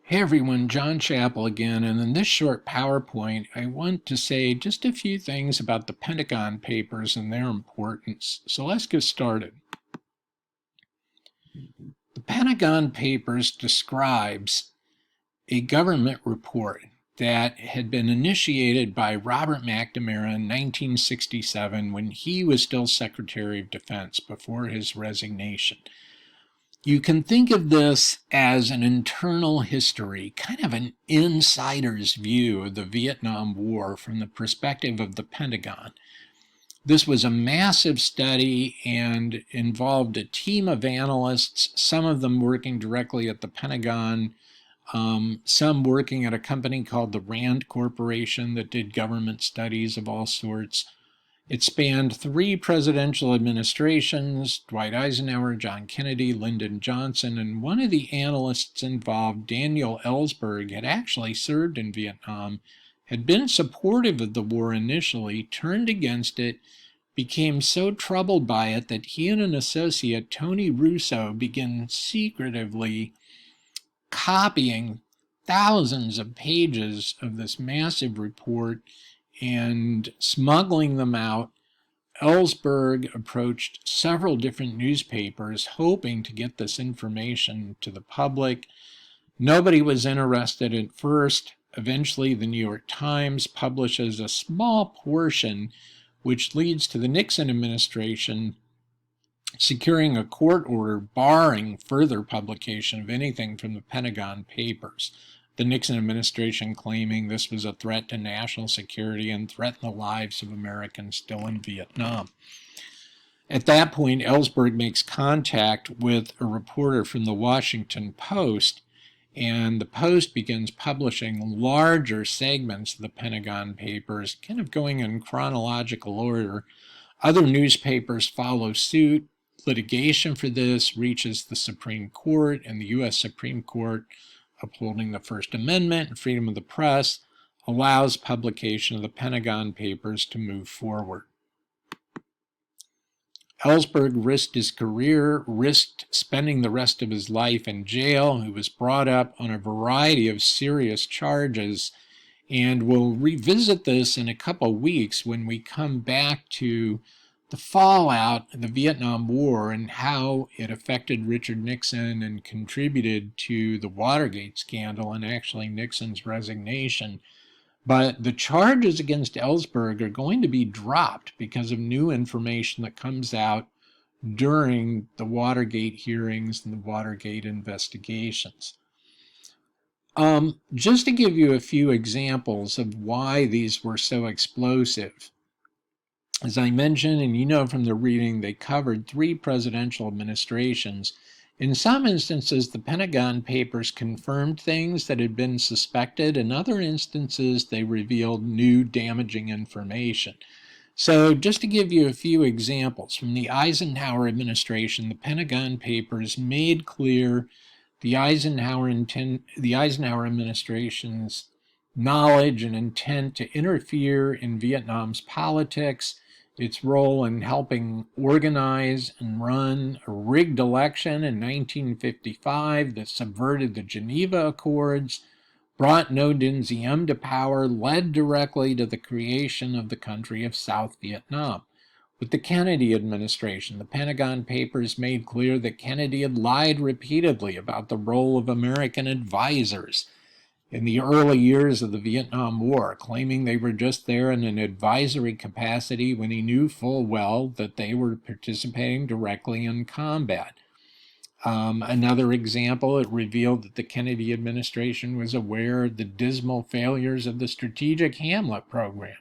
Hey everyone, John Chappell again, and in this short PowerPoint, I want to say just a few things about the Pentagon Papers and their importance. So let's get started. The Pentagon Papers describes a government report that had been initiated by Robert McNamara in 1967 when he was still Secretary of Defense before his resignation. You can think of this as an internal history, kind of an insider's view of the Vietnam War from the perspective of the Pentagon. This was a massive study and involved a team of analysts, some of them working directly at the Pentagon, some working at a company called the Rand Corporation that did government studies of all sorts. It spanned 3 presidential administrations, Dwight Eisenhower, John Kennedy, Lyndon Johnson, and one of the analysts involved, Daniel Ellsberg, had actually served in Vietnam, had been supportive of the war initially, turned against it, became so troubled by it that he and an associate, Tony Russo, began secretively copying thousands of pages of this massive report and smuggling them out. Ellsberg approached several different newspapers hoping to get this information to the public. Nobody was interested at first. Eventually, the New York Times publishes a small portion, which leads to the Nixon administration securing a court order barring further publication of anything from the Pentagon Papers. The Nixon administration claiming this was a threat to national security and threatened the lives of Americans still in Vietnam. At that point, Ellsberg makes contact with a reporter from the Washington Post, and the Post begins publishing larger segments of the Pentagon Papers, kind of going in chronological order. Other newspapers follow suit. Litigation for this reaches the Supreme Court, and the U.S. Supreme Court, upholding the First Amendment and freedom of the press, allows publication of the Pentagon Papers to move forward. Ellsberg risked his career, risked spending the rest of his life in jail. He was brought up on a variety of serious charges, and we'll revisit this in a couple weeks when we come back to the fallout of the Vietnam War and how it affected Richard Nixon and contributed to the Watergate scandal and actually Nixon's resignation. But the charges against Ellsberg are going to be dropped because of new information that comes out during the Watergate hearings and the Watergate investigations. Just to give you a few examples of why these were so explosive. As I mentioned, and you know from the reading, they covered 3 presidential administrations. In some instances, the Pentagon Papers confirmed things that had been suspected. In other instances, they revealed new damaging information. So just to give you a few examples, from the Eisenhower administration, the Pentagon Papers made clear the Eisenhower administration's knowledge and intent to interfere in Vietnam's politics, its role in helping organize and run a rigged election in 1955 that subverted the Geneva Accords, brought Ngo Dinh Diem to power, led directly to the creation of the country of South Vietnam. With the Kennedy administration, the Pentagon Papers made clear that Kennedy had lied repeatedly about the role of American advisors in the early years of the Vietnam War, claiming they were just there in an advisory capacity when he knew full well that they were participating directly in combat. Another example, it revealed that the Kennedy administration was aware of the dismal failures of the Strategic Hamlet program,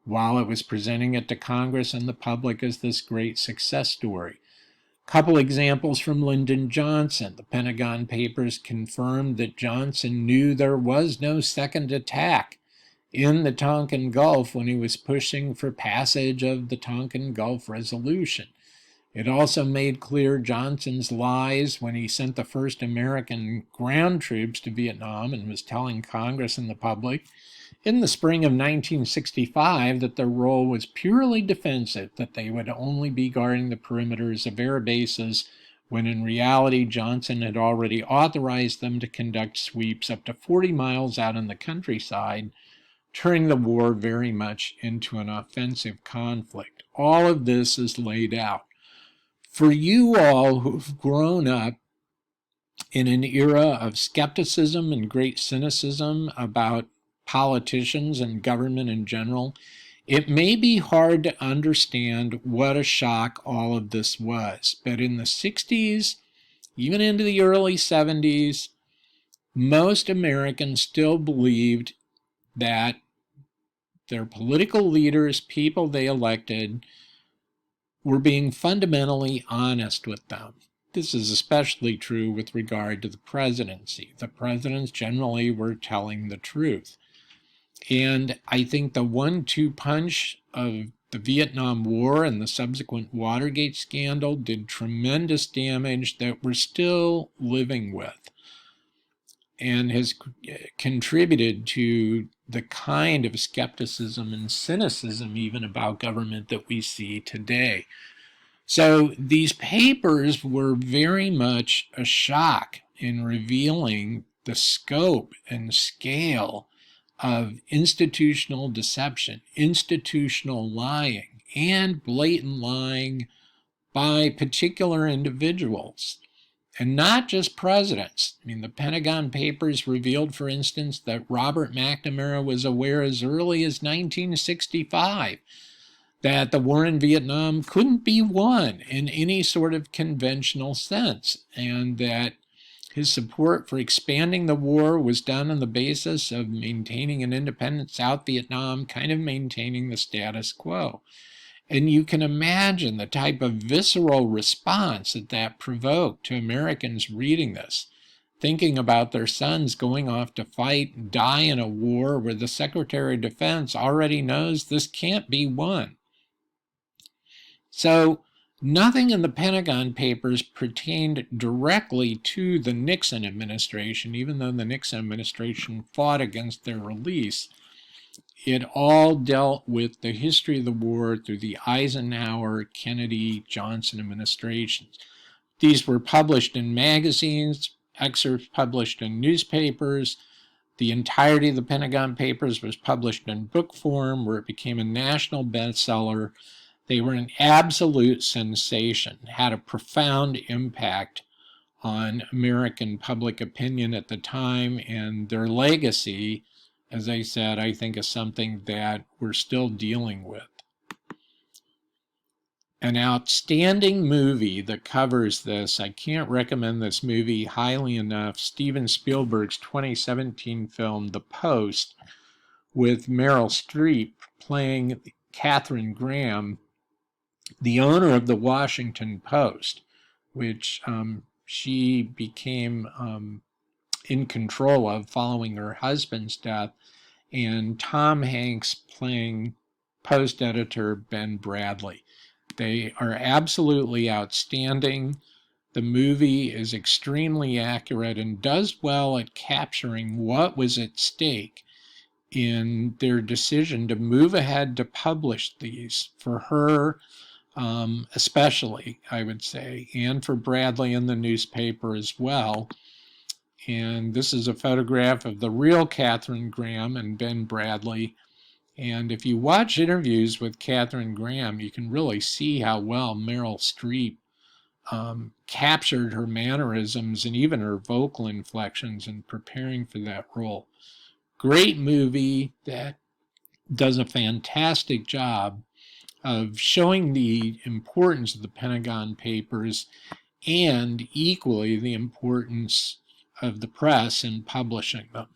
while it was presenting it to Congress and the public as this great success story. Couple examples from Lyndon Johnson. The Pentagon Papers confirmed that Johnson knew there was no second attack in the Tonkin Gulf when he was pushing for passage of the Tonkin Gulf Resolution. It also made clear Johnson's lies when he sent the first American ground troops to Vietnam and was telling Congress and the public in the spring of 1965 that their role was purely defensive, that they would only be guarding the perimeters of air bases when in reality Johnson had already authorized them to conduct sweeps up to 40 miles out in the countryside, turning the war very much into an offensive conflict. All of this is laid out. For you all who've grown up in an era of skepticism and great cynicism about politicians and government in general, it may be hard to understand what a shock all of this was. But in the 60s, even into the early 70s, most Americans still believed that their political leaders, people they elected, were being fundamentally honest with them. This is especially true with regard to the presidency. The presidents generally were telling the truth. And I think the 1-2 punch of the Vietnam War and the subsequent Watergate scandal did tremendous damage that we're still living with, and has contributed to the kind of skepticism and cynicism even about government that we see today. So these papers were very much a shock in revealing the scope and scale of institutional deception, institutional lying, and blatant lying by particular individuals. And not just presidents. I mean, the Pentagon Papers revealed, for instance, that Robert McNamara was aware as early as 1965 that the war in Vietnam couldn't be won in any sort of conventional sense, and that his support for expanding the war was done on the basis of maintaining an independent South Vietnam, kind of maintaining the status quo. And you can imagine the type of visceral response that provoked to Americans reading this, thinking about their sons going off to fight and die in a war where the Secretary of Defense already knows this can't be won. So nothing in the Pentagon Papers pertained directly to the Nixon administration, even though the Nixon administration fought against their release. It all dealt with the history of the war through the Eisenhower, Kennedy, Johnson administrations. These were published in magazines, excerpts published in newspapers. The entirety of the Pentagon Papers was published in book form, where it became a national bestseller. They were an absolute sensation, had a profound impact on American public opinion at the time, and their legacy, as I said, I think is something that we're still dealing with. An outstanding movie that covers this, I can't recommend this movie highly enough, Steven Spielberg's 2017 film, The Post, with Meryl Streep playing Katharine Graham, the owner of the Washington Post, which she became in control of following her husband's death, and Tom Hanks playing Post editor Ben Bradley. They are absolutely outstanding. The movie is extremely accurate and does well at capturing what was at stake in their decision to move ahead to publish these, for her especially, I would say, and for Bradley in the newspaper as well. And this is a photograph of the real Katharine Graham and Ben Bradley. And if you watch interviews with Katharine Graham, you can really see how well Meryl Streep captured her mannerisms and even her vocal inflections in preparing for that role. Great movie that does a fantastic job of showing the importance of the Pentagon Papers and equally the importance of the press in publishing them.